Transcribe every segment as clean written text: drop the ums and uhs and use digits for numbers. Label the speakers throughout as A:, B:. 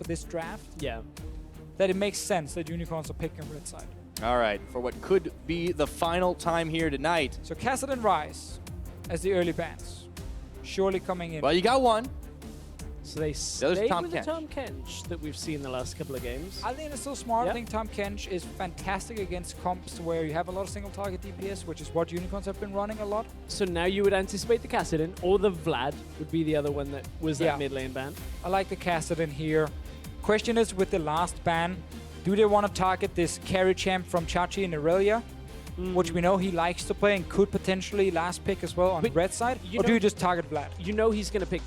A: for this draft,
B: Yeah.
A: that it makes sense that Unicorns are picking red side.
C: All right, for what could be the final time here tonight.
A: So Cassidy and Rise as the early bans, surely coming in.
C: Well, you got one.
B: So they
C: other's
B: stayed
C: Tom
B: with
C: Kench.
B: the Tom Kench that we've seen the last couple of games.
A: I think it's still smart.
B: Yeah.
A: I think Tom Kench is fantastic against comps where you have a lot of single target DPS, which is what Unicorns have been running a lot.
B: So now you would anticipate the Cassidy, or the Vlad would be the other one that was
A: Yeah.
B: that mid lane ban.
A: I like the Cassidy here. Question is, with the last ban, do they want to target this carry champ from Chachi and Irelia, which we know he likes to play and could potentially last pick as well on the
B: But
A: red side?
B: you
A: Or do
B: know-
A: you just target Vlad?
B: You know he's going to pick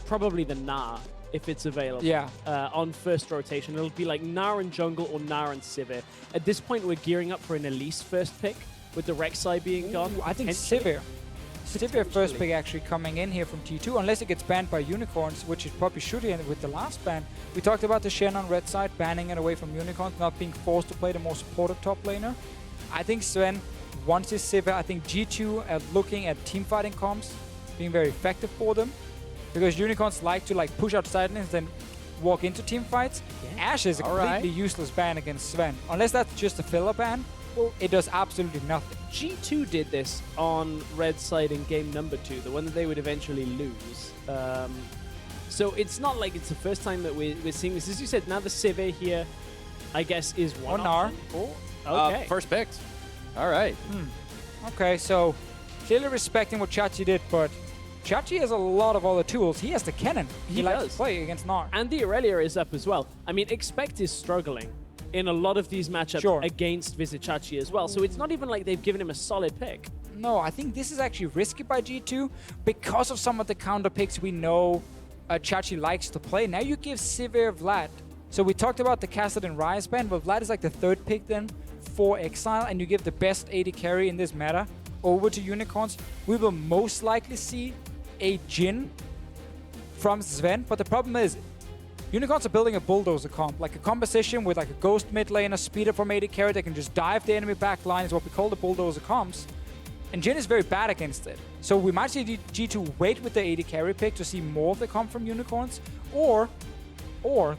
B: probably the Gnar if it's available.
A: Yeah.
B: On first rotation. It'll be like Gnar and jungle or Gnar and Sivir. At this point, we're gearing up for an Elise first pick with the Rek'Sai being gone.
A: Ooh, I think
B: potentially.
A: Sivir. Sivir first pick actually coming in here from T2, unless it gets banned by Unicorns, which it probably should end with the last ban. We talked about the Shen on red side, banning it away from Unicorns, not being forced to play the more supportive top laner. I think Zven wants his Sivir. I think G2 are looking at team fighting comps being very effective for them, because Unicorns like to push out side lanes, then walk into team fights.
B: Yeah.
A: Ashe is a completely useless ban against Zven. Unless that's just a filler ban, it does absolutely nothing.
B: G2 did this on red side in game number 2, the one that they would eventually lose. So it's not like it's the first time that we're seeing this. As you said, now the Sivir here, I guess, is one
A: Gnar.
B: option. Okay.
C: First picked. All right.
A: Okay, so clearly respecting what Chachi did, but Chachi has a lot of other tools. He has the cannon.
B: He
A: likes
B: does.
A: to play against Gnar.
B: And the Irelia is up as well. I mean, Expect is struggling in a lot of these matchups against Vizicsacsi as well. So it's not even like they've given him a solid pick.
A: No, I think this is actually risky by G2 because of some of the counter picks we know Chachi likes to play. Now you give Sivir Vlad. So we talked about the Cassidy and Rise ban, but Vlad is like the third pick then for Exile, and you give the best AD carry in this meta over to Unicorns. We will most likely see a Jhin from Zven, but the problem is Unicorns are building a bulldozer comp, like a composition with like a ghost mid laner, speeder from AD carry that can just dive the enemy back line is what we call the bulldozer comps. And Jhin is very bad against it. So we might see G2 wait with the AD carry pick to see more of the comp from Unicorns, or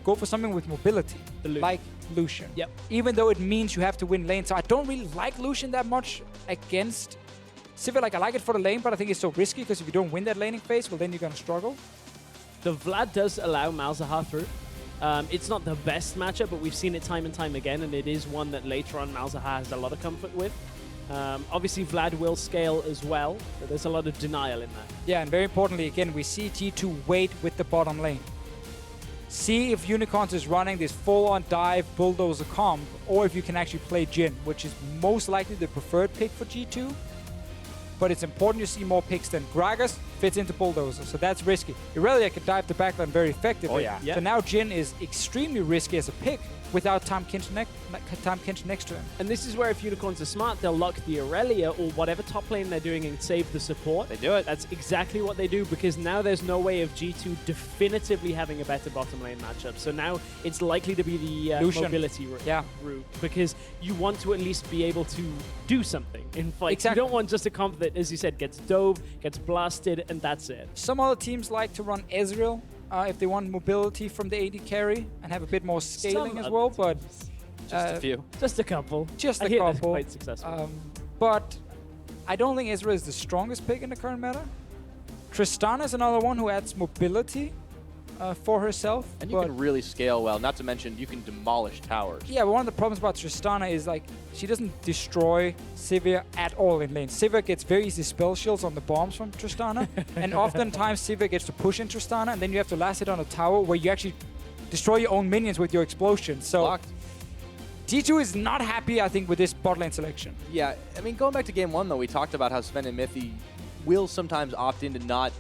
A: go for something with mobility, like Lucian.
B: Yep.
A: Even though it means you have to win lane. So I don't really like Lucian that much against Sivir. Like, I like it for the lane, but I think it's so risky because if you don't win that laning phase, well, then you're going to struggle.
B: The Vlad does allow Malzahar through. It's not the best matchup, but we've seen it time and time again, and it is one that later on Malzahar has a lot of comfort with. Obviously, Vlad will scale as well, but there's a lot of denial in that.
A: Yeah, and very importantly, again, we see T2 wait with the bottom lane. See if Unicorns is running this full-on dive bulldozer comp, or if you can actually play Jhin, which is most likely the preferred pick for G2. But it's important you see more picks than Gragas fits into bulldozer, so that's risky. Irelia can dive the backline very effectively.
C: Oh, yeah.
A: So now Jhin is extremely risky as a pick without Tom Kench next to him.
B: And this is where if Unicorns are smart, they'll lock the Irelia or whatever top lane they're doing and save the support.
C: They do it.
B: That's exactly what they do, because now there's no way of G2 definitively having a better bottom lane matchup. So now it's likely to be the mobility route, because you want to at least be able to do something in fights.
A: Exactly.
B: You don't want just a comp that, as you said, gets dove, gets blasted, and that's it.
A: Some other teams like to run Ezreal if they want mobility from the AD carry and have a bit more scaling as well, but
C: just a few.
B: Just a couple.
A: Just
B: I
A: a
B: hear that's
A: couple.
B: quite successful.
A: But I don't think Ezreal is the strongest pick in the current meta. Tristana is another one who adds mobility for herself.
C: And you can really scale well, not to mention you can demolish towers.
A: Yeah, but one of the problems about Tristana is like she doesn't destroy Sivir at all in lane. Sivir gets very easy spell shields on the bombs from Tristana, and oftentimes Sivir gets to push in Tristana, and then you have to last hit on a tower where you actually destroy your own minions with your explosion. So
C: Blocked.
A: T2 is not happy, I think, with this bot lane selection.
C: Yeah, I mean, going back to game 1, though, we talked about how Zven and Mithy will sometimes opt into not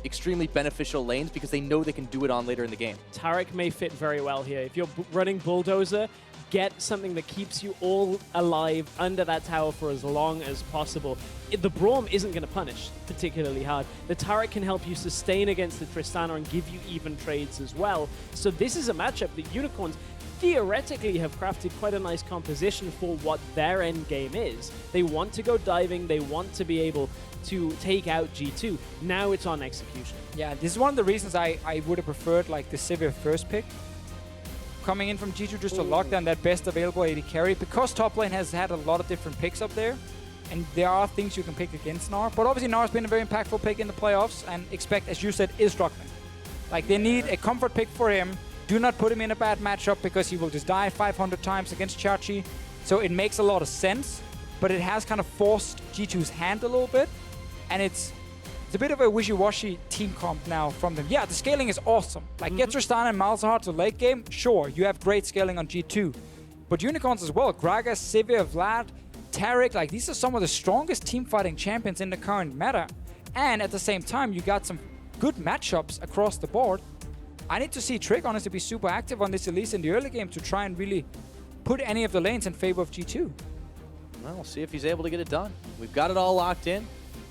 C: extremely beneficial lanes because they know they can do it on later in the game.
B: Taric may fit very well here. If you're running Bulldozer, get something that keeps you all alive under that tower for as long as possible. The Braum isn't going to punish particularly hard. The Taric can help you sustain against the Tristana and give you even trades as well. So this is a matchup that Unicorns theoretically have crafted quite a nice composition for what their end game is. They want to go diving, they want to be able to take out G2. Now it's on execution.
A: Yeah, this is one of the reasons I would have preferred like the Sivir first pick. coming in from G2 just to lock down that best available AD carry. Because top lane has had a lot of different picks up there, and there are things you can pick against Gnar. But obviously Gnar's been a very impactful pick in the playoffs, and Expect, as you said, is struggling. Like, they need a comfort pick for him. Do not put him in a bad matchup because he will just die 500 times against Chachi. So it makes a lot of sense, but it has kind of forced G2's hand a little bit, and it's a bit of a wishy-washy team comp now from them. Yeah, the scaling is awesome. Like, get Tristana and Malzahar to late game, sure, you have great scaling on G2. But Unicorns as well, Gragas, Sivir, Vlad, Taric, like, these are some of the strongest team fighting champions in the current meta. And at the same time, you got some good matchups across the board. I need to see Trick honestly be super active on this Elise in the early game to try and really put any of the lanes in favor of G2.
C: Well, we'll see if he's able to get it done. We've got it all locked in.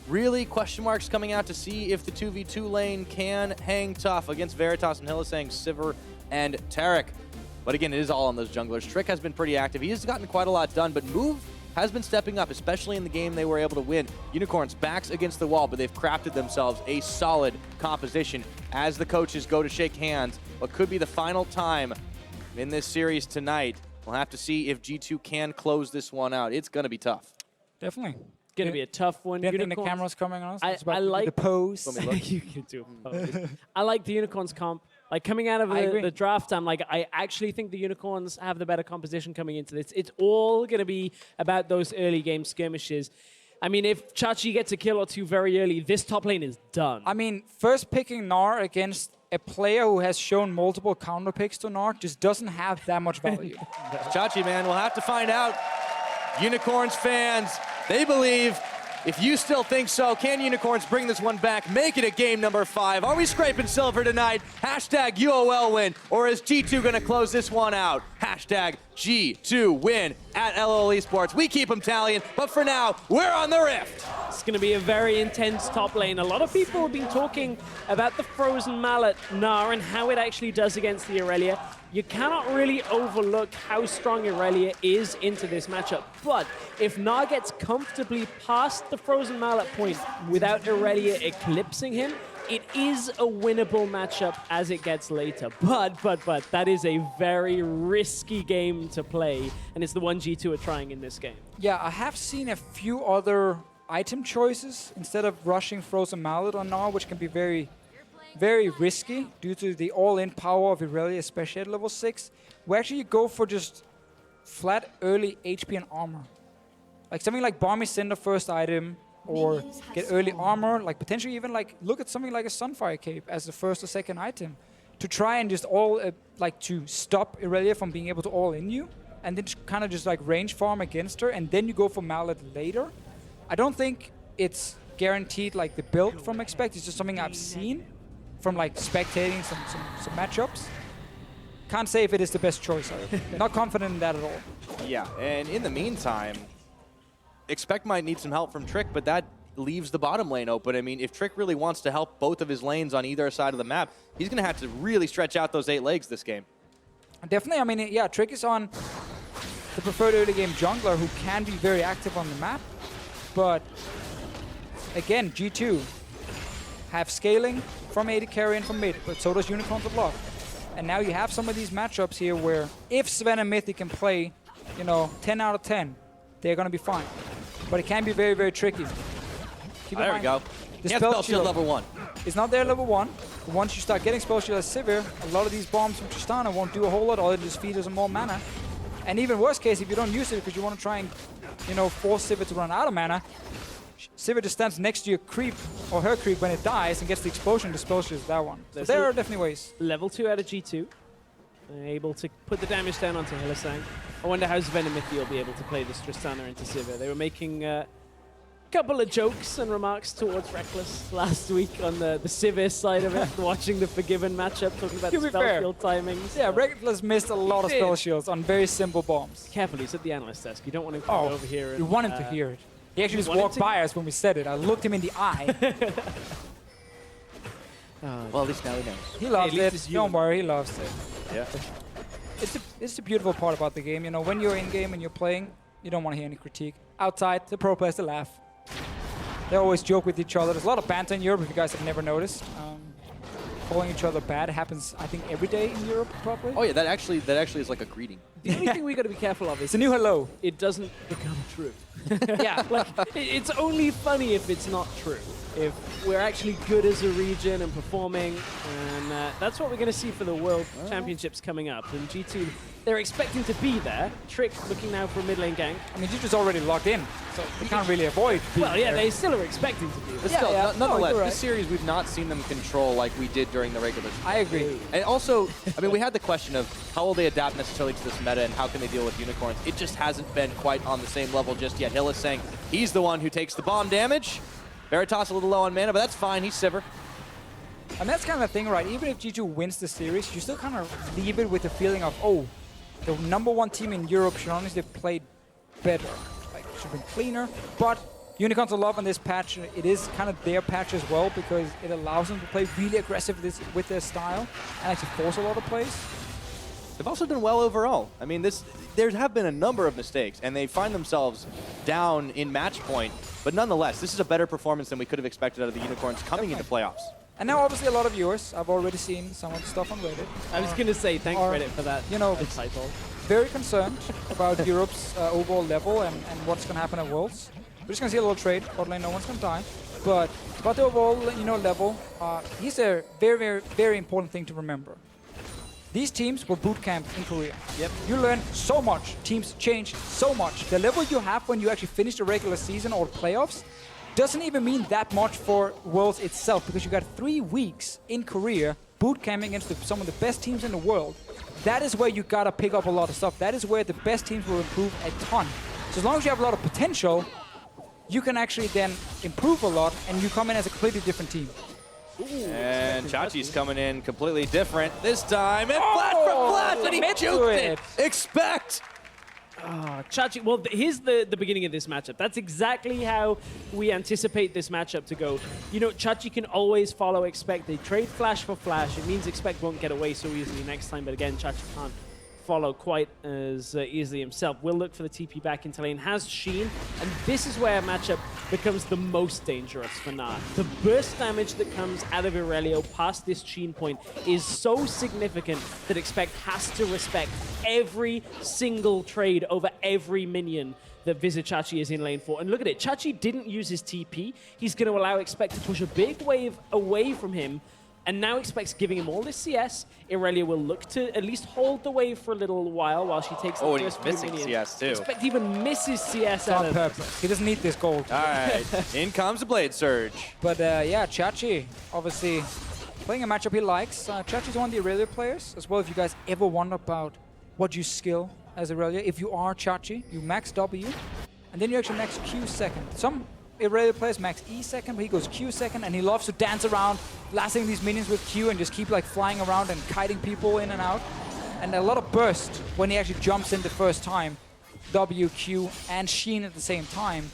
C: Really, question marks coming out to see if the 2v2 lane can hang tough against Veritas and Hylissang, Sivir, and Taric. But again, it is all on those junglers. Trick has been pretty active. He has gotten quite a lot done, but Move has been stepping up, especially in the game they were able to win. Unicorns backs against the wall, but they've crafted themselves a solid composition as the coaches go to shake hands. What could be the final time in this series tonight. We'll have to see if G2 can close this one out. It's going to be tough.
A: Definitely.
B: Going to be a tough one.
A: Didn't think the camera's coming on us?
B: I like
A: the pose.
B: You can do a pose. I like the Unicorns comp. Like, coming out of the draft, I actually think the Unicorns have the better composition coming into this. It's all going to be about those early game skirmishes. I mean, if Chachi gets a kill or two very early, this top lane is done.
A: I mean, first picking Gnar against a player who has shown multiple counter picks to Gnar just doesn't have that much value.
C: Chachi, man, we'll have to find out. Unicorns fans, they believe. If you still think so, can Unicorns bring this one back? Make it a game number 5. Are we scraping silver tonight? Hashtag UOL win. Or is G2 going to close this one out? Hashtag G2 win at LOL eSports. We keep them tallying, but for now, we're on the Rift.
B: It's going to be a very intense top lane. A lot of people have been talking about the Frozen Mallet Gnar and how it actually does against the Irelia. You cannot really overlook how strong Irelia is into this matchup. But if Gnar gets comfortably past the Frozen Mallet point without Irelia eclipsing him, it is a winnable matchup as it gets later. But that is a very risky game to play, and it's the one G2 are trying in this game.
A: Yeah, I have seen a few other item choices instead of rushing Frozen Mallet on Gnar, which can be very risky due to the all-in power of Irelia, especially at level 6. We actually go for just flat early HP and armor. Like something like Bomb Cinder first item, or get early armor, like potentially even like look at something like a Sunfire Cape as the first or second item to try and just like to stop Irelia from being able to all-in you, and then kind of just like range farm against her, and then you go for Mallet later. I don't think it's guaranteed like the build from Expect. It's just something I've seen from like spectating some matchups. Can't say if it is the best choice. Not confident in that at all.
C: Yeah, and in the meantime, Expect might need some help from Trick, but that leaves the bottom lane open. I mean, if Trick really wants to help both of his lanes on either side of the map, he's going to have to really stretch out those 8 legs this game.
A: Definitely. I mean, yeah, Trick is on the preferred early game jungler who can be very active on the map. But again, G2 have scaling from AD carry and from mid, but so does Unicorns of Love. And now you have some of these matchups here where if Zven and Mithy can play, 10 out of 10, they're going to be fine. But it can be very, very tricky.
C: There we go.
A: The
C: spell shield level 1.
A: It's not there level 1. But once you start getting spell shield as Sivir, a lot of these bombs from Tristana won't do a whole lot, or they just feed us more mana. And even worst case, if you don't use it because you want to try and, force Sivir to run out of mana, Sivir just stands next to your creep, or her creep, when it dies and gets the explosion. The spell shield is that one. So there are definitely ways.
B: Level 2 out of G2. They're able to put the damage down onto Hylissang. I wonder how Zven and Mithy will be able to play this Tristana into Sivir. They were making a couple of jokes and remarks towards Reckless last week on the Sivir side of it, watching the Forgiven matchup, talking about the spell shield timings.
A: Yeah, Reckless missed a lot of spell shields on very simple bombs.
B: Careful, he's at the analyst desk. You don't want him to come over here.
A: You want him to hear it. He actually just walked by us when we said it. I looked him in the eye.
C: Well, at least now he knows.
A: He loves it. Don't worry, he loves it.
C: Yeah.
A: It's the beautiful part about the game. When you're in game and you're playing, you don't want to hear any critique. Outside, the pro players, they laugh. They always joke with each other. There's a lot of banter in Europe, if you guys have never noticed. calling each other bad happens, I think, every day in Europe, probably.
C: Oh yeah, that actually is like a greeting.
B: The only thing we got to be careful of is
A: It's a new hello.
B: it doesn't become true.
A: Yeah.
B: Like, it's only funny if it's not true. If we're actually good as a region and performing, and that's what we're going to see for the World Championships coming up. And G2, they're expecting to be there. Trick looking now for a mid lane gank.
A: I mean, G2's already locked in, so they can't really avoid being
B: Well, yeah,
A: there.
B: they still are expecting to be there.
C: But still,
A: yeah.
C: nonetheless,
A: No, you're
C: this
A: right.
C: series we've not seen them control like we did during the regular season.
A: I agree.
C: And also, I mean, we had the question of how will they adapt necessarily to this meta and how can they deal with unicorns. It just hasn't been quite on the same level just yet. Hylissang, he's the one who takes the bomb damage. Veritas a little low on mana, but that's fine. He's Sivir.
A: And that's kind of the thing, right? Even if G2 wins the series, you still kind of leave it with the feeling of, oh, the #1 team in Europe should honestly have played better. Like, should have been cleaner. But Unicorns are love on this patch. It is kind of their patch as well because it allows them to play really aggressive with their style and actually force a lot of plays.
C: They've also done well overall. I mean, there have been a number of mistakes, and they find themselves down in match point. But nonetheless, this is a better performance than we could have expected out of the Unicorns coming into playoffs.
A: And now, obviously, a lot of viewers, I've already seen some of the stuff on Reddit.
B: I was going to say, thanks
A: Or,
B: Reddit for that.
A: you know,
B: title.
A: Very concerned about Europe's overall level and what's going to happen at Worlds. We're just going to see a little trade. Bot lane, no one's going to die. But about the overall, level, here's a very, very, very important thing to remember. These teams will bootcamp in Korea.
B: Yep.
A: You learn so much. Teams change so much. The level you have when you actually finish the regular season or playoffs doesn't even mean that much for Worlds itself because you got 3 weeks in Korea bootcamping against some of the best teams in the world. That is where you gotta pick up a lot of stuff. That is where the best teams will improve a ton. So as long as you have a lot of potential, you can actually then improve a lot and you come in as a completely different team.
C: And Chachi's coming in completely different this time. And flat from flat, and he
A: commit to
C: juked
A: it.
C: it. Expect.
B: Chachi, well, here's the beginning of this matchup. That's exactly how we anticipate this matchup to go. You know, Chachi can always follow Expect. They trade Flash for Flash. It means Expect won't get away so easily next time, but again, Chachi can't follow quite as easily himself. Will look for the TP back into lane, has Sheen, and this is where a matchup becomes the most dangerous for Gnar. The burst damage that comes out of Irelia past this Sheen point is so significant that Expect has to respect every single trade over every minion that Vizicsacsi is in lane for. And look at it, Chachi didn't use his TP. He's going to allow Expect to push a big wave away from him. And now Expect's giving him all this CS. Irelia will look to at least hold the wave for a little while she takes the
C: Oh, and
B: first
C: he's
B: few
C: missing
B: minions.
C: CS too.
B: Expect even misses CS out
A: On
B: of
A: purpose. He doesn't need this gold.
C: All right, in comes the Blade Surge.
A: But yeah, Chachi, obviously playing a matchup he likes. Chachi's one of the Irelia players as well. If you guys ever wonder about what you skill as Irelia, if you are Chachi, you max W, and then you actually max Q second. Some Irelia players max E second, but he goes Q second, and he loves to dance around, blasting these minions with Q and just keep like flying around and kiting people in and out. And a lot of burst when he actually jumps in the first time. W, Q, and Sheen at the same time.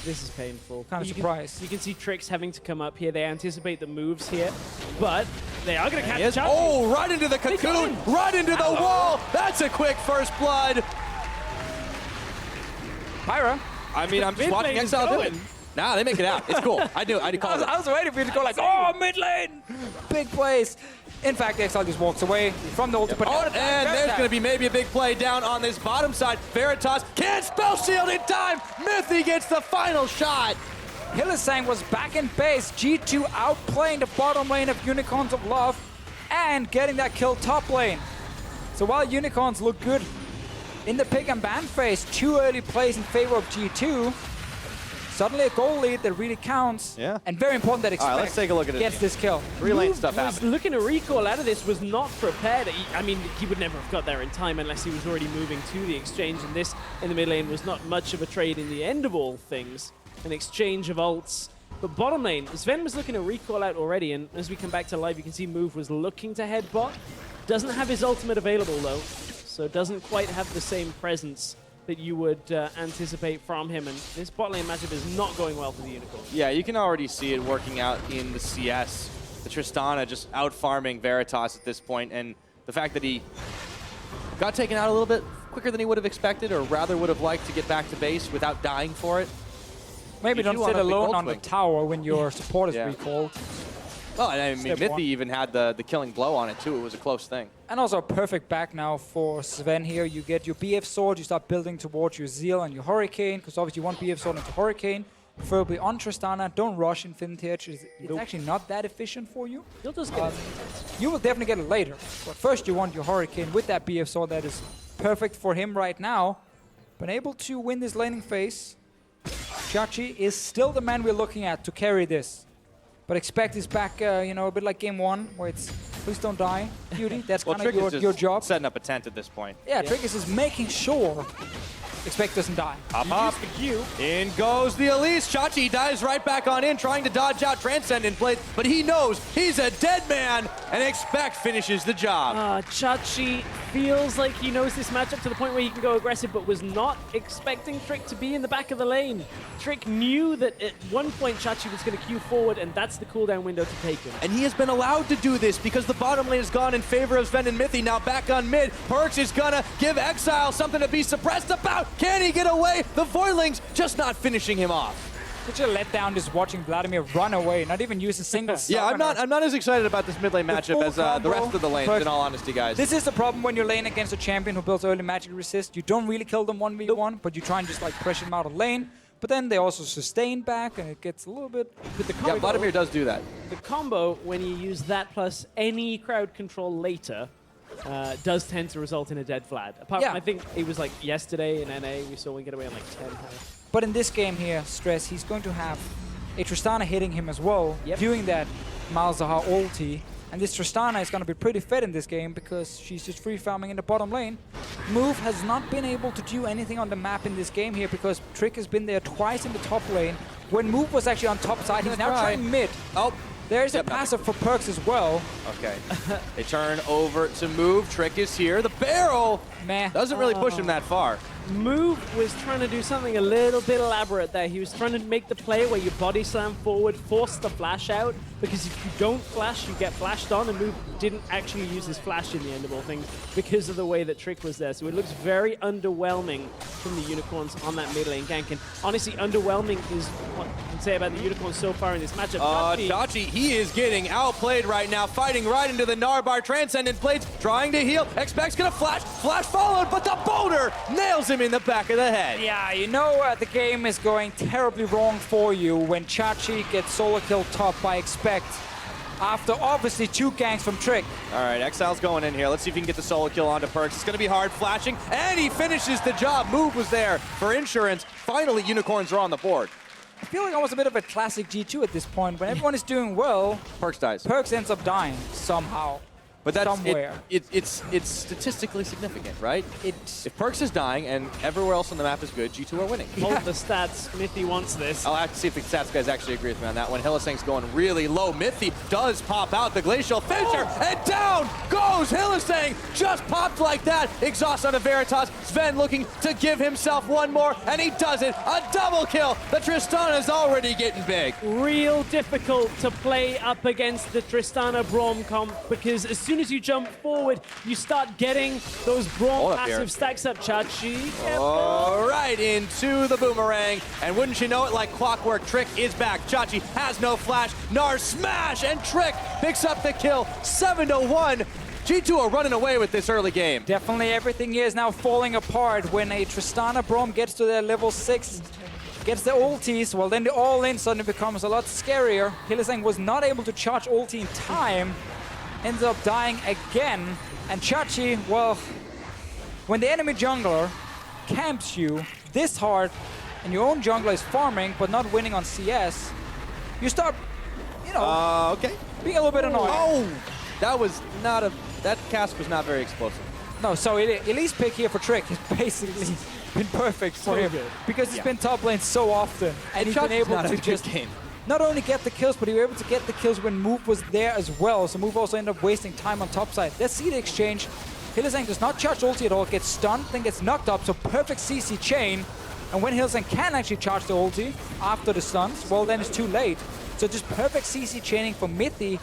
B: This is painful.
A: Kind of surprised.
B: You can see Tricks having to come up here. They anticipate the moves here, but they are going to catch Chachi.
C: Oh, right into the cocoon, right into the wall. That's a quick first blood.
A: Pyra.
C: I mean, I'm just
B: Mid
C: watching
B: lane is
C: Exileh do
B: going.
C: it. Nah, they make it out. It's cool. I call it.
A: I was waiting for you to go like, oh, mid lane! Big plays. In fact, Exileh just walks away from the ulti. But
C: Oh, and there's going to be maybe a big play down on this bottom side. Veritas can't spell shield in time. Mithy gets the final shot.
A: Hylissang was back in base. G2 outplaying the bottom lane of Unicorns of Love and getting that kill top lane. So while Unicorns look good in the pick and ban phase, 2 early plays in favor of G2. Suddenly a goal lead that really counts.
C: Yeah.
A: And very important that Expect
C: let's take a look at it.
A: gets this kill.
C: 3-lane stuff
B: was
C: happening.
B: looking to recall out of this, was not prepared. I mean, he would never have got there in time unless he was already moving to the exchange, and this in the mid lane was not much of a trade in the end of all things. An exchange of ults. But bottom lane, Zven was looking to recall out already, and as we come back to live, you can see Move was looking to head bot. Doesn't have his ultimate available though, so doesn't quite have the same presence that you would anticipate from him, and this bot lane matchup is not going well for the Unicorn.
C: Yeah, you can already see it working out in the CS. The Tristana just out-farming Veritas at this point, and the fact that he got taken out a little bit quicker than he would have expected, or rather would have liked to get back to base without dying for it.
A: Maybe
C: If you
A: don't
C: want
A: sit
C: a big
A: alone
C: gold
A: on the
C: swing.
A: tower when your support is
C: Yeah.
A: recalled.
C: Oh, and I mean,
A: Step one.
C: Mithy even had the killing blow on it too. It was a close thing.
A: And also a perfect back now for Zven here. You get your BF sword, you start building towards your Zeal and your Hurricane, because obviously you want BF sword into Hurricane, preferably on Tristana. Don't rush Infinity Edge. It's actually not that efficient for you.
B: You'll just get it.
A: You will definitely get it later. But first you want your Hurricane with that BF sword that is perfect for him right now. Been able to win this laning phase. Chachi is still the man we're looking at to carry this. But expect he's back, you know, a bit like game one, where it's please don't die, beauty. That's
C: Well,
A: kind
C: Trick
A: of
C: is
A: your
C: just
A: job.
C: setting up a tent at this point.
A: Yeah, Trick is just making sure expect doesn't die.
C: Hop. In goes the Elise. Chachi dives right back on in, trying to dodge out Transcendent Blade, but he knows he's a dead man, and Expect finishes the job.
B: Chachi feels like he knows this matchup to the point where he can go aggressive, but was not expecting Trick to be in the back of the lane. Trick knew that at one point Chachi was going to queue forward, and that's the cooldown window to take him.
C: And he has been allowed to do this because the bottom lane has gone in favor of Zven and Mithy. Now back on mid, PerkZ is gonna give Exileh something to be suppressed about. Can he get away? The Voidlings just not finishing him off.
A: Such a letdown just watching Vladimir run away, not even use a single
C: Yeah,
A: summoner.
C: I'm not as excited about this mid lane matchup
A: full
C: as the
A: combo,
C: rest of the lanes,
A: PerkZ.
C: in all honesty, guys.
A: This is the problem when you're laying against a champion who builds early magic resist. You don't really kill them 1v1, but you try and just like pressure them out of lane. But then they also sustain back, and it gets a little bit...
B: With the
C: Yeah,
B: combo,
C: Vladimir does do that.
B: the combo, when you use that plus any crowd control later, does tend to result in a dead Vlad. Apart from,
A: Yeah.
B: I think it was like yesterday in NA, we saw one get away on like 10 health.
A: But in this game here, Stress, he's going to have a Tristana hitting him as well, doing that Malzahar ulti. And this Tristana is going to be pretty fed in this game because she's just free farming in the bottom lane. Move has not been able to do anything on the map in this game here because Trick has been there twice in the top lane. When Move was actually on top side, he's now trying mid.
C: Oh,
A: There's a
C: Yep,
A: passive for PerkZ as well.
C: okay. They turn over to Move. Trick is here. The barrel
A: Meh.
C: doesn't really push him that far.
B: Move was trying to do something a little bit elaborate there. He was trying to make the play where you body slam forward, force the flash out, because if you don't flash, you get flashed on, and Move didn't actually use his flash in the end of all things because of the way that Trick was there. So it looks very underwhelming from the Unicorns on that mid lane gank. And honestly, underwhelming is what I can say about the Unicorns so far in this matchup.
C: Chachi, he is getting outplayed right now, fighting right into the Gnar bar. Transcendent Blades trying to heal. Expect's gonna flash followed, but the boulder nails him in the back of the head.
A: Yeah, you know the game is going terribly wrong for you when Chachi gets solo killed top by Expect after obviously 2 ganks from Trick.
C: All right, Exile's going in here. Let's see if he can get the solo kill onto PerkZ. It's gonna be hard flashing, and he finishes the job. Move was there for insurance. Finally, Unicorns are on the board.
A: I feel like almost a bit of a classic G2 at this point. When everyone is doing well,
C: PerkZ dies.
A: PerkZ ends up dying somehow.
C: But that's
A: somewhere.
C: it's statistically significant, right?
A: It's
C: If PerkZ is dying and everywhere else on the map is good, G2 are winning.
B: Hold the stats. Mithy wants this.
C: I'll have to see if the stats guys actually agree with me on that one. Hylissang's going really low. Mithy does pop out the Glacial Fissure, and down goes Hylissang. Just popped like that. Exhaust on a Veritas. Zven looking to give himself one more, and he does it. A double kill. The Tristana is already getting big.
B: Real difficult to play up against the Tristana Braum comp because as soon as you jump forward, you start getting those Braum
C: Hold up here.
B: passive stacks up. Chachi.
C: All right, into the boomerang. And wouldn't you know it, like clockwork, Trick is back. Chachi has no flash. Gnar smash, and Trick picks up the kill. 7-1. G2 are running away with this early game.
A: definitely everything here is now falling apart when a Tristana Braum gets to their level 6. Gets the ultis, well then the all-in suddenly becomes a lot scarier. Hylissang was not able to charge ulti in time. Ends up dying again. And Chachi, well, when the enemy jungler camps you this hard and your own jungler is farming but not winning on CS, you start, you know,
C: Okay.
A: being a little bit annoyed.
C: Oh, that was not a... That cast was not very explosive.
A: No, so Elise pick here for Trick has basically been perfect for him
B: good.
A: because he's been top lane so often and he's been
C: Chachi's
A: able
C: not
A: to
C: a good
A: just
C: game.
A: not only get the kills, but he was able to get the kills when Move was there as well. So Move also ended up wasting time on top side. Let's see the exchange. Hylissang does not charge ulti at all, gets stunned, then gets knocked up, so perfect CC chain. And when Hylissang can actually charge the ulti after the stuns, well then it's too late. So just perfect CC chaining for Mithy.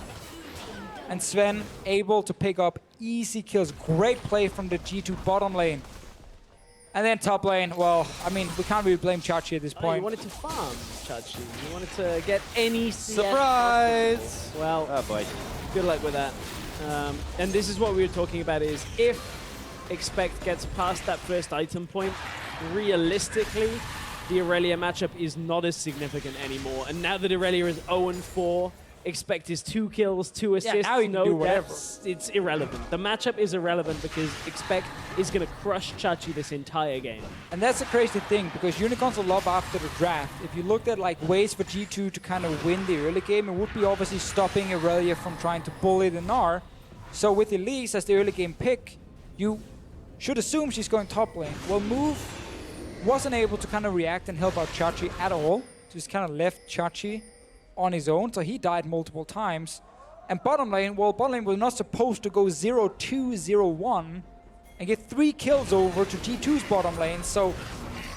A: And Zven able to pick up easy kills. Great play from the G2 bottom lane. And then top lane, well, I mean, we can't really blame Chachi at this
B: Oh,
A: point.
B: you wanted to farm, Chachi. You wanted to get any CS
C: Surprise!
B: possible. Well,
C: Oh boy.
B: good luck with that. And this is what we were talking about is if Expect gets past that first item point, realistically, the Irelia matchup is not as significant anymore. And now that Irelia is 0-4, Expect is 2 kills, 2 assists,
A: now he can
B: no
A: do whatever.
B: deaths. It's irrelevant. The matchup is irrelevant because Expect is going to crush Chachi this entire game.
A: And that's the crazy thing, because Unicorns a lot after the draft. If you looked at like ways for G2 to kind of win the early game, it would be obviously stopping Irelia from trying to bully the Gnar. So with Elise as the early game pick, you should assume she's going top lane. Well, Move wasn't able to kind of react and help out Chachi at all. Just kind of left Chachi on his own, so he died multiple times. And bottom lane, well, bottom lane was not supposed to go 0-2, 0-1 and get 3 kills over to G2's bottom lane. So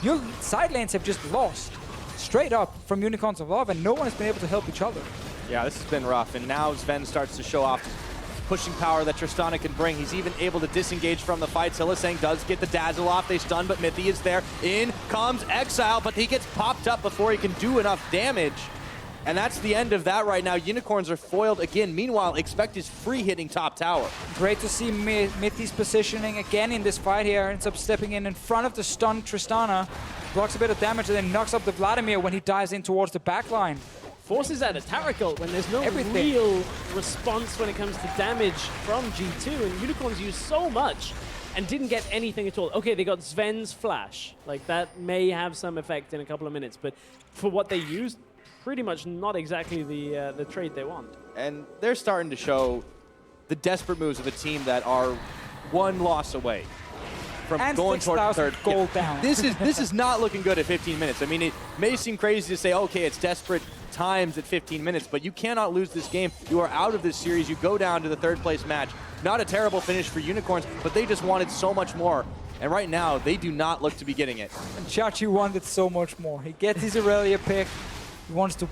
A: your side lanes have just lost straight up from Unicorns of Love, and no one has been able to help each other.
C: Yeah, this has been rough, and now Zven starts to show off pushing power that Tristana can bring. He's even able to disengage from the fights. Hylissang does get the dazzle off. They stun, but Mithy is there. In comes Exileh, but he gets popped up before he can do enough damage. And that's the end of that right now. Unicorns are foiled again. Meanwhile, Expect is free hitting top tower.
A: Great to see Mithy's positioning again in this fight here. Ends up stepping in front of the stunned Tristana. Blocks a bit of damage and then knocks up the Vladimir when he dives in towards the backline.
B: Forces out a Taric ult when there's no
A: Everything.
B: real response when it comes to damage from G2, and Unicorns used so much and didn't get anything at all. Okay, they got Zven's flash. Like, that may have some effect in a couple of minutes, but for what they used, pretty much not exactly the trade they want.
C: And they're starting to show the desperate moves of a team that are one loss away from
A: And
C: going toward the
A: 6,000
C: third.
A: gold down.
C: This is not looking good at 15 minutes. I mean, it may seem crazy to say, okay, it's desperate times at 15 minutes, but you cannot lose this game. You are out of this series. You go down to the third place match. Not a terrible finish for Unicorns, but they just wanted so much more. And right now, they do not look to be getting it.
A: And Chachi wanted so much more. He gets his Irelia pick. He wants to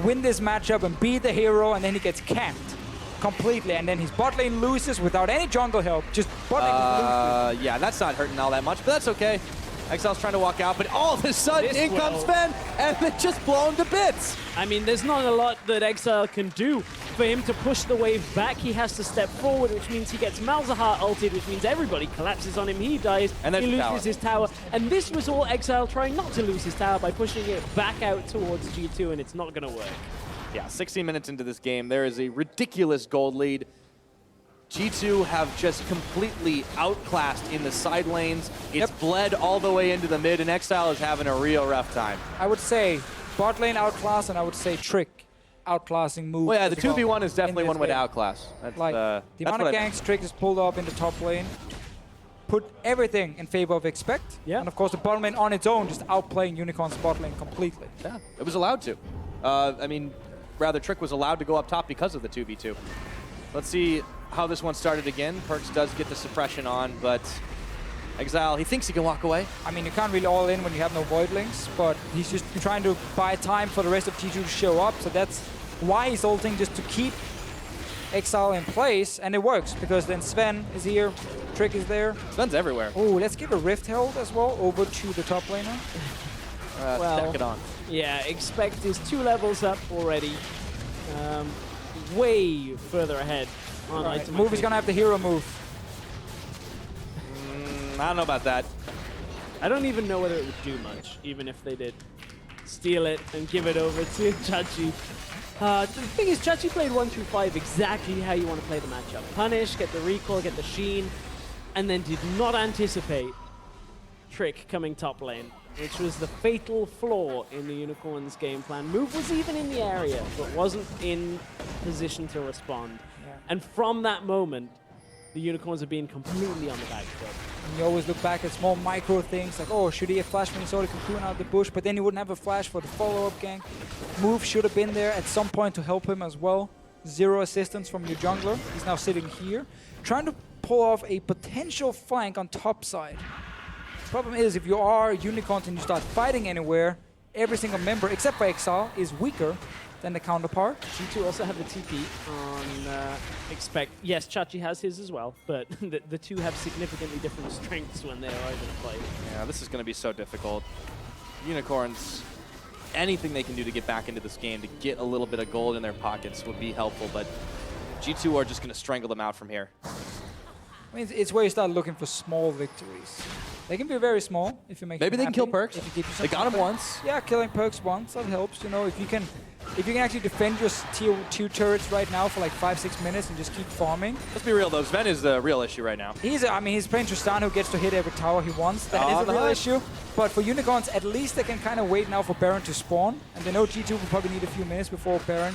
A: win this matchup and be the hero, and then he gets camped completely. And then his bot lane loses without any jungle help. Just bot lane loses.
C: Yeah, that's not hurting all that much, but that's okay. Exileh's trying to walk out, but all of a sudden, in comes Zven, and it's just blown to bits.
B: I mean, there's not a lot that Exileh can do. For him to push the wave back, he has to step forward, which means he gets Malzahar ulted, which means everybody collapses on him, he dies,
C: And
B: he
C: there's
B: loses his tower. And this was all Exileh trying not to lose his tower by pushing it back out towards G2, and it's not going to work.
C: Yeah, 16 minutes into this game, there is a ridiculous gold lead. G2 have just completely outclassed in the side lanes. It's bled all the way into the mid, and Exileh is having a real rough time.
A: I would say bot lane outclass, and I would say Trick outclassing Move.
C: Well, yeah, the
A: as well
C: 2v1 is definitely
A: in
C: one
A: this
C: way to
A: game.
C: outclass. That's,
A: Like, the
C: that's
A: amount
C: what
A: of
C: I meant.
A: ganks Trick is pulled up in the top lane, put everything in favor of Expect.
B: Yeah.
A: And of course, the bottom lane on its own, just outplaying Unicorn's bot lane completely.
C: Yeah, it was allowed to. I mean, rather, Trick was allowed to go up top because of the 2v2. Let's see how this one started again. PerkZ does get the suppression on, but Exileh, he thinks he can walk away.
A: I mean, you can't really all in when you have no Voidlings, but he's just trying to buy time for the rest of G2 to show up, so that's why he's ulting, just to keep Exileh in place, and it works, because then Zven is here, Trick is there.
C: Zven's everywhere.
A: Oh, let's give a Rift Herald as well over to the top laner.
B: Well,
C: Stack it on.
B: Yeah, Expect is 2 levels up already. Way further ahead on
A: Right,
B: item.
A: Move is gonna have the hero move.
C: I don't know about that.
B: I don't even know whether it would do much, even if they did steal it and give it over to Chachi. The thing is, Chachi played 1 through 5 exactly how you want to play the matchup. Punish, get the recall, get the sheen, and then did not anticipate Trick coming top lane, which was the fatal flaw in the Unicorns' game plan. Move was even in the area, but wasn't in position to respond.
A: Yeah.
B: And from that moment, the Unicorns have been completely on the back foot.
A: And you always look back at small micro things, like, oh, should he have flashed when he saw the cocoon out the bush, but then he wouldn't have a flash for the follow-up gank. Move should have been there at some point to help him as well. 0 assistance from your jungler. He's now sitting here, trying to pull off a potential flank on top side. Problem is, if you are Unicorns and you start fighting anywhere, every single member, except for Exileh, is weaker. than the counterpart.
B: G2 also have the TP on Expect. Yes, Chachi has his as well, but the two have significantly different strengths when they are able to play.
C: Yeah, this is going to be so difficult. Unicorns, anything they can do to get back into this game, to get a little bit of gold in their pockets would be helpful, but G2 are just going to strangle them out from here.
A: I mean, it's where you start looking for small victories. They can be very small if you make
C: Maybe
A: them
C: they can
A: happy,
C: kill PerkZ.
A: if you keep yourself
C: They got him
A: happy.
C: once.
A: Yeah, killing PerkZ once, that helps. You know, if you can actually defend your tier 2 turrets right now for like 5-6 minutes and just keep farming.
C: Let's be real though, Zven is the real issue right now.
A: He's playing Tristana who gets to hit every tower he wants. That is a real issue. But for Unicorns, at least they can kind of wait now for Baron to spawn. And they know G2 will probably need a few minutes before Baron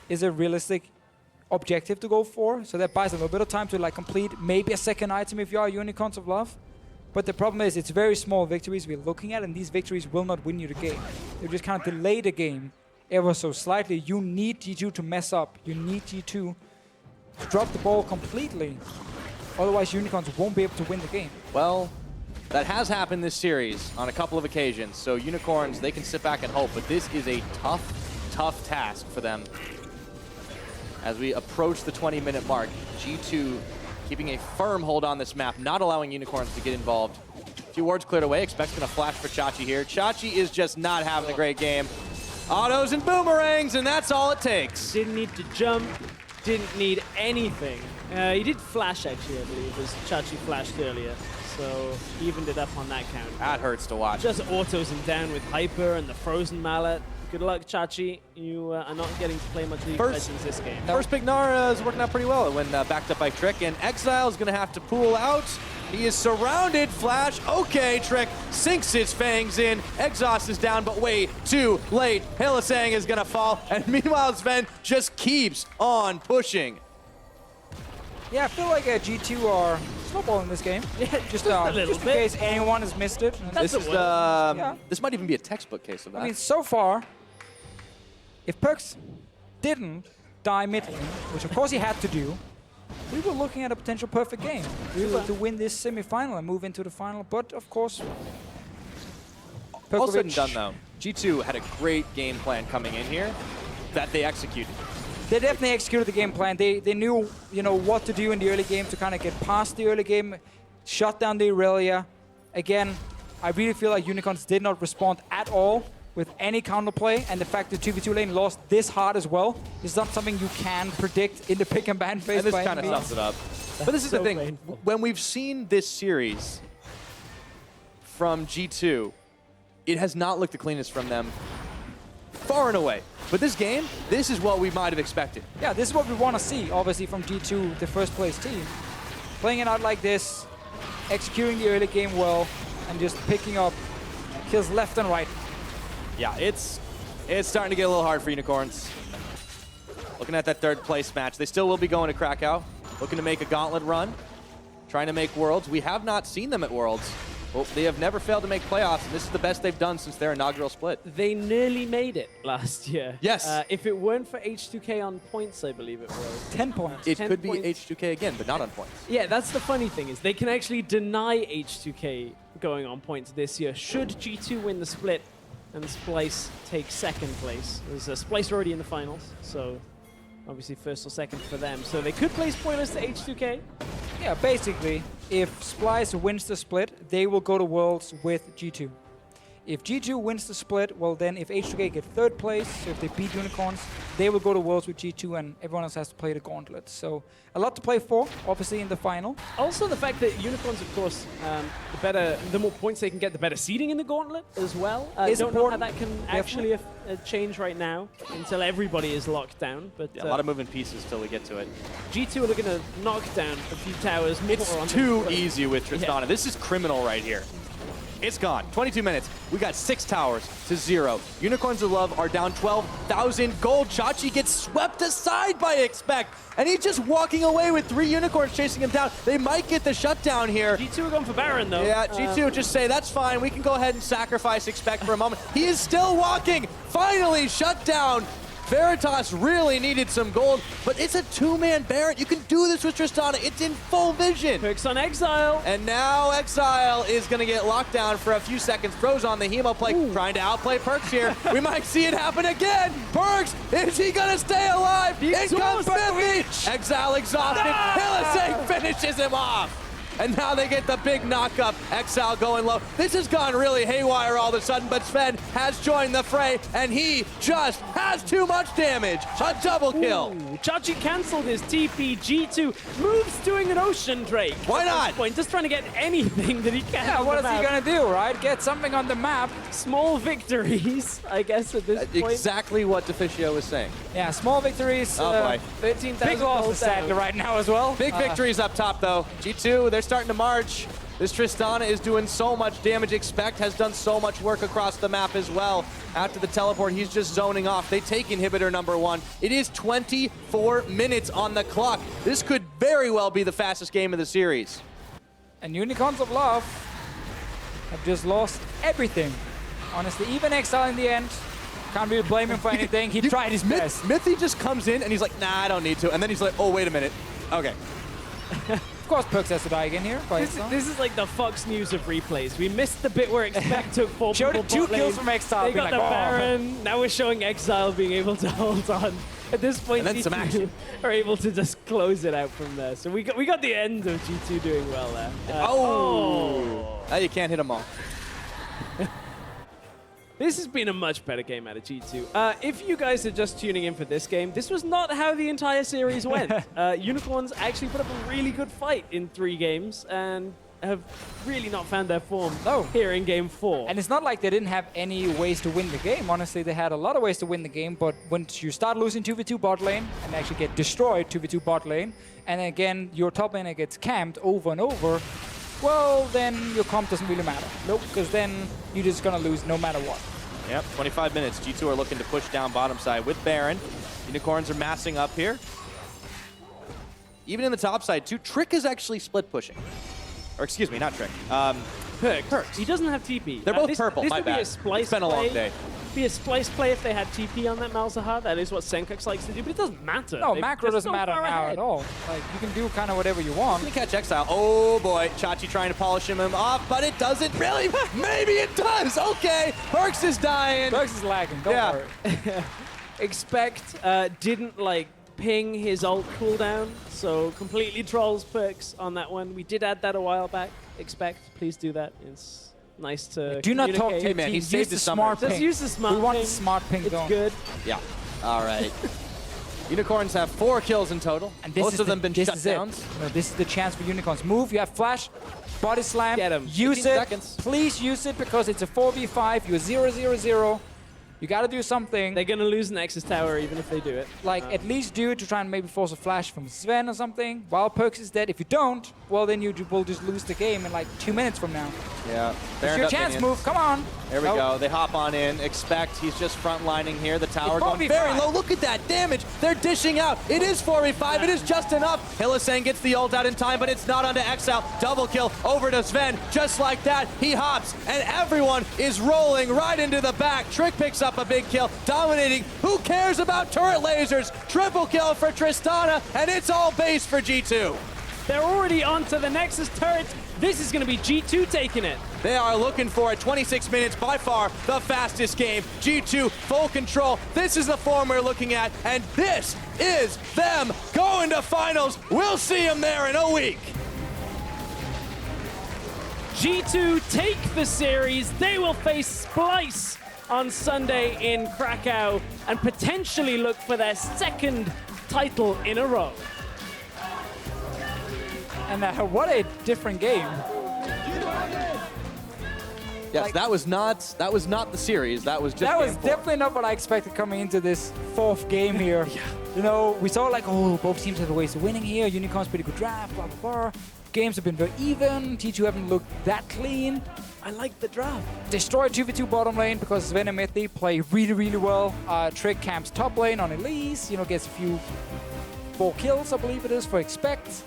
A: is a realistic objective to go for. So that buys a little bit of time to like complete maybe a second item if you are Unicorns of Love. But the problem is it's very small victories we're looking at, and these victories will not win you the game. They just kind of delay the game ever so slightly. You need G2 to mess up. You need G2 to drop the ball completely. Otherwise, Unicorns won't be able to win the game.
C: Well, that has happened this series on a couple of occasions. So Unicorns, they can sit back and hope, but this is a tough task for them. As we approach the 20-minute mark, G2 keeping a firm hold on this map, not allowing Unicorns to get involved. A few wards cleared away. Expect's going to flash for Chachi here. Chachi is just not having a great game. Autos and boomerangs, and that's all it takes.
B: Didn't need to jump, didn't need anything. He did flash, actually, I believe, as Chachi flashed earlier. So he evened it up on that count.
C: That hurts to watch.
B: Just autos him down with Hyper and the Frozen Mallet. Good luck, Chachi. You are not getting to play much League of Legends this game.
C: First pick Gnar is working out pretty well when backed up by Trick, and Exileh is going to have to pull out. He is surrounded. Flash. Okay, Trick sinks his fangs in. Exhaust is down, but way too late. Hylissang is going to fall, and meanwhile Zven just keeps on pushing.
A: Yeah, I feel like G2 are snowballing this game.
B: Yeah,
A: just
B: a little
A: in
B: bit.
A: case anyone has missed it.
B: That's
C: This is
A: Yeah.
C: this might even be a textbook case of that.
A: I mean, so far, if PerkZ didn't die mid lane, which of course he had to do, we were looking at a potential perfect game. We were to win this semi-final and move into the final, but of course,
C: all said and
A: Perkovic,
C: done though, G2 had a great game plan coming in here that they executed.
A: they definitely executed the game plan. They knew, you know, what to do in the early game to kind of get past the early game, shut down the Irelia. Again, I really feel like Unicorns did not respond at all with any counterplay, and the fact that 2v2 lane lost this hard as well is not something you can predict in the pick and ban phase.
C: And this
A: by
C: kind of
A: any means.
C: sums it up. But this is
B: so
C: the thing,
B: painful.
C: when we've seen this series from G2, it has not looked the cleanest from them, far and away. But this game, this is what we might have expected.
A: Yeah, this is what we want to see, obviously, from G2, the first place team. Playing it out like this, executing the early game well, and just picking up kills left and right.
C: Yeah, it's starting to get a little hard for Unicorns. Looking at that third place match, they still will be going to Krakow, looking to make a gauntlet run, trying to make Worlds. We have not seen them at Worlds. Well, they have never failed to make playoffs, and this is the best they've done since their inaugural split.
B: They nearly made it last year.
C: Yes.
B: If it weren't for H2K on points, I believe it was.
A: 10 points.
C: It
B: 10
C: could be
B: points.
C: H2K again, but not on points.
B: Yeah, that's the funny thing, is they can actually deny H2K going on points this year should G2 win the split and Splice take second place. There's Splice already in the finals, so obviously first or second for them. So they could place pointless to H2K.
A: Yeah, basically, if Splice wins the split, they will go to Worlds with G2. If G2 wins the split, well then if H2K get third place, so if they beat Unicorns, they will go to Worlds with G2 and everyone else has to play the gauntlet. So a lot to play for, obviously in the final.
B: Also the fact that Unicorns, of course, the more points they can get, the better seeding in the gauntlet as well. I don't know how that can actually change right now until everybody is locked down. But
C: Yeah, a lot of moving pieces till we get to it.
B: G2 are looking to knock down a few towers. More
C: It's
B: on
C: too
B: them.
C: easy with Tristana.
B: Yeah.
C: This is criminal right here. It's gone. 22 minutes. We got 6 towers to 0. Unicorns of Love are down 12,000 gold. Chachi gets swept aside by Expect, and he's just walking away with 3 unicorns chasing him down. They might get the shutdown here.
B: G2 are going for Baron, though.
C: Yeah, G2 just say, that's fine. We can go ahead and sacrifice Expect for a moment. He is still walking. Finally shut down. Veritas really needed some gold, but it's a two-man Baron. You can do this with Tristana. It's in full vision.
B: PerkZ on Exile.
C: And now Exileh is going to get locked down for a few seconds. Throws on the Hemo play, trying to outplay PerkZ here. We might see it happen again. PerkZ, is he going to stay alive? In comes Mithy. Exileh exhausted. Hylissang finishes him off. And now they get the big knock-up. Exileh going low. This has gone really haywire all of a sudden, but Zven has joined the fray, and he just has too much damage. A double kill.
B: Chachi cancelled his TP. G2 moves doing an Ocean Drake.
C: Why
B: at
C: not?
B: this point, just trying to get anything that he can.
A: Yeah,
B: on
A: what
B: the
A: is he
B: map.
A: gonna do, right? Get something on the map.
B: Small victories, I guess, at this point.
C: Exactly what Deficio was saying.
A: Yeah, small victories.
C: Oh boy.
B: 13,000
A: Big losses sadly right now as well.
C: Big victories up top, though. G2, they're starting to march. This Tristana is doing so much damage. Expect has done so much work across the map as well. After the teleport, he's just zoning off. They take inhibitor number 1. It is 24 minutes on the clock. This could very well be the fastest game of the series.
A: And Unicorns of Love have just lost everything. Honestly, even Exileh in the end. Can't really blame him for anything. He tried his best.
C: Mithy just comes in and he's like, nah, I don't need to. And then he's like, oh, wait a minute. Okay.
A: Of course, PerkZ has to die again here.
B: This is like the Fox News of replays. We missed the bit where Expect took 4
A: Showed
B: people
A: 2
B: bot
A: kills
B: lane.
A: from Exileh.
B: They
A: being
B: got
A: like,
B: the
A: "Oh."
B: Baron. Now we're showing Exileh being able to hold on. At this point,
C: And then some
B: G2
C: action.
B: are able to just close it out from there. So we got the end of G2 doing well there.
C: Now you can't hit them all.
B: This has been a much better game out of G2. If you guys are just tuning in for this game, this was not how the entire series went. Unicorns actually put up a really good fight in 3 games and have really not found their form here in game 4.
A: And it's not like they didn't have any ways to win the game. Honestly, they had a lot of ways to win the game, but once you start losing 2v2 bot lane and actually get destroyed 2v2 bot lane, and again, your top laner gets camped over and over, well, then your comp doesn't really matter. Nope, because then you're just gonna lose no matter what.
C: Yep, 25 minutes. G2 are looking to push down bottom side with Baron. Unicorns are massing up here. Even in the top side, too, Trick is actually split pushing. Or excuse me, not Trick.
B: PerkZ. He doesn't have TP.
C: They're both purple,
B: This
C: my
B: would be
C: bad.
B: a splice
C: It's been a long
B: play.
C: day.
B: Be a splice play if they had TP on that Malzahar. That is what Senkux likes to do, but it doesn't matter.
A: No,
B: They're
A: macro
B: just
A: doesn't
B: so
A: matter
B: far
A: now
B: ahead.
A: at all. Like, you can do kind of whatever you want.
C: Gonna catch Exileh. Oh boy, Chachi trying to polish him off, but it doesn't really. Maybe it does. Okay, PerkZ is dying.
A: PerkZ is lagging, don't worry.
B: Expect didn't like ping his ult cooldown, so completely trolls PerkZ on that one. We did add that a while back. Expect, please do that. It's nice to
A: Do not talk to
B: communicate.
A: your
C: man, he
A: team.
C: saved
A: Use the
C: his summer.
A: smart
B: Just
A: ping.
B: use the smart
A: We want
B: ping.
A: the smart ping,
B: It's
A: don't.
B: good.
C: Yeah. All right. Unicorns have 4 kills in total.
A: And this
C: Most
A: is
C: of them been
A: this
C: shut
A: is it.
C: downs.
A: No, this is the chance for Unicorns. Move, you have flash, body slam.
B: Get 'em.
A: Use
C: 15
A: it.
C: seconds.
A: Please use it because it's a 4v5. You're 0-0-0. You got to do something.
B: They're gonna lose Nexus Tower even if they do it.
A: Like, at least do it to try and maybe force a flash from Zven or something. While PerkZ is dead. If you don't, well, then you will just lose the game in like 2 minutes from now.
C: Yeah.
A: It's your chance, move. Come on.
C: There we
A: Nope.
C: go. They hop on in. Expect. He's just frontlining here. The tower
A: It's
C: going
A: 4v5.
C: very low. Look at that damage. They're dishing out. It is 4v5. It is just enough. Hylissang gets the ult out in time, but it's not onto Exileh. Double kill over to Zven. Just like that, he hops, and everyone is rolling right into the back. Trick picks up a big kill, dominating. Who cares about turret lasers? Triple kill for Tristana, and it's all base for G2.
B: They're already onto the Nexus turret. This is gonna be G2 taking it.
C: They are looking for it. 26 minutes, by far the fastest game. G2, full control. This is the form we're looking at, and this is them going to finals. We'll see them there in a week.
B: G2 take the series. They will face Splice on Sunday in Krakow and potentially look for their 2nd title in a row.
A: And what a different game.
C: Yes,
A: Like-
C: that was not the series. That was just
A: That was
C: game 4.
A: definitely not what I expected coming into this 4th game here. You know, we saw like, oh, both teams have ways of winning here. Unicorns pretty good draft, blah, blah, blah. Games have been very even. T2 haven't looked that clean.
B: I like the draft.
A: Destroy 2v2 bottom lane because Zven and Mithy play really, really well. Trick camps top lane on Elise. You know, gets a few 4 kills, I believe it is, for Expect.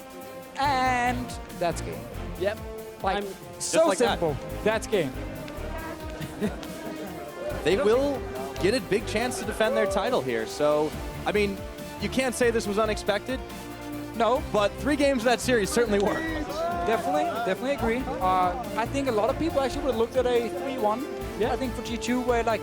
A: And that's game.
B: Yep.
A: Like,
B: I'm-
A: so
C: like that.
A: simple. That's game.
C: They will get a big chance to defend their title here. So, I mean, you can't say this was unexpected.
A: No,
C: But 3 games of that series certainly were.
A: definitely agree. I think a lot of people actually would have looked at a 3-1.
B: Yeah.
A: I think for G2, where like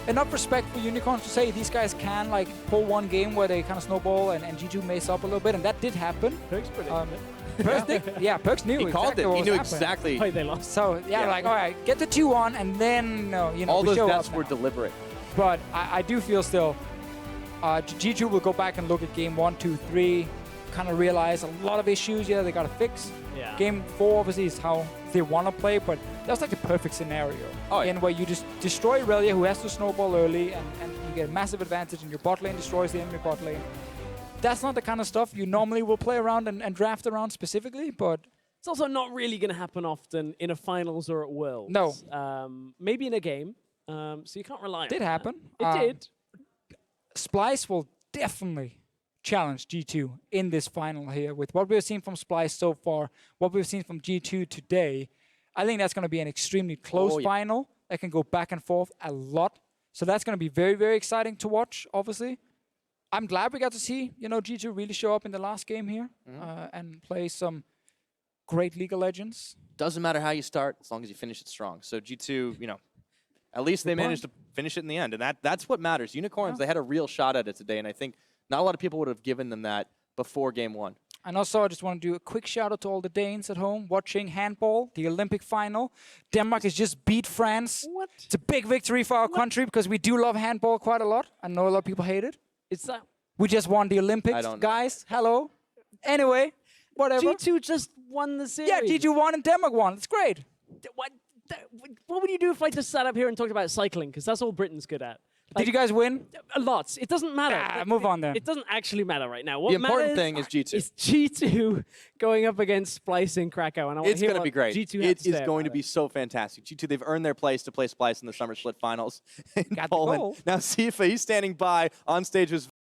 A: enough respect for Unicorns to say these guys can like pull one game where they kind of snowball and G2 mess up a little bit, and that did happen.
B: PerkZ predicted it.
A: PerkZ did, yeah, PerkZ knew
C: He called
A: exactly
C: it.
A: what
C: He
A: was
C: knew
A: happening.
C: exactly.
B: Wait, they lost.
A: So yeah,
C: Yeah.
A: like all right, get the 2-1, and then
C: All
A: we
C: those
A: show
C: deaths
A: up
C: were
A: now.
C: deliberate.
A: But I do feel still, G2 will go back and look at game 1, 2, 3, kind of realize a lot of issues. Yeah, they got to fix.
B: Yeah.
A: Game 4 obviously is how they want to play, but that was like the perfect scenario.
C: Oh, yeah.
A: In where you just destroy Irelia, who has to snowball early, and you get a massive advantage, and your bot lane destroys the enemy bot lane. That's not the kind of stuff you normally will play around and draft around specifically, but
B: It's also not really going to happen often in a finals or at Worlds.
A: No.
B: Maybe in a game. So you can't rely on
A: it did
B: that.
A: happen.
B: It did.
A: Splice will definitely challenge G2 in this final here. With what we've seen from Splice so far, what we've seen from G2 today, I think that's going to be an extremely close final that can go back and forth a lot. So that's going to be very, very exciting to watch, obviously. I'm glad we got to see, G2 really show up in the last game here and play some great League of Legends.
C: Doesn't matter how you start, as long as you finish it strong. So G2, at least they managed to finish it in the end, and that's what matters. Unicorns, they had a real shot at it today, and I think not a lot of people would have given them that before game 1.
A: And also, I just want to do a quick shout out to all the Danes at home watching handball, the Olympic final. Denmark has just beat France.
B: What?
A: It's a big victory for our country because we do love handball quite a lot. I know a lot of people hate it.
B: It's that
A: We just won the Olympics,
C: I don't know.
A: guys. Hello. Anyway, whatever.
B: G2 just won the series.
A: Yeah, G2 won and Denmark won. It's great.
B: What would you do if I just sat up here and talked about cycling? Because that's all Britain's good at.
A: Did you guys win?
B: Lots. It doesn't matter.
A: Move on then.
B: It doesn't actually matter right now. What
C: The important
B: matters
C: thing is G2.
B: Is G2 going up against Splice in Krakow, and I want
C: It's
B: to hear
C: going to
B: what
C: be great.
B: G2 has
C: It
B: to say
C: is going to
B: about
C: be so fantastic. G2, they've earned their place to play Splice in the Summer Split Finals in
A: Got the
C: Poland.
A: goal.
C: Now, Sifa, he's standing by on stage with